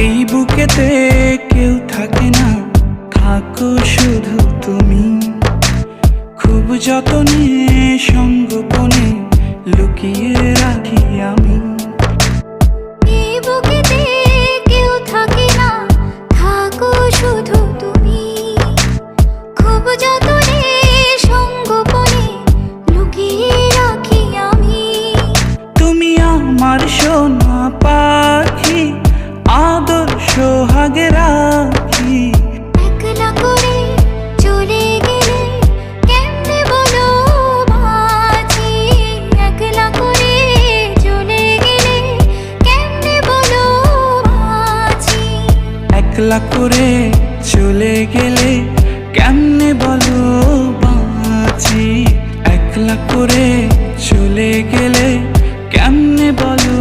এই বুকেতে কেউ থাকে না, থাকো শুধু তুমি। খুব যতনে সঙ্গোপনে লুকিয়ে রাখি আমি। এই বুকেতে কেউ থাকে না, থাকো শুধু তুমি। খুব যতনে সঙ্গোপনে লুকিয়ে রাখি আমি। তুমি আমার সোনা পাখি, আদর সোহাগে রাখি। একলা করে চলে গেলে কেমনে বলো বাঁচি। একলা করে চলে গেলে কেমনে বলো বাঁচি। একলা করে চলে গেলে কেমনে বলো বাঁচি। একলা করে চলে গেলে কেমনে বলো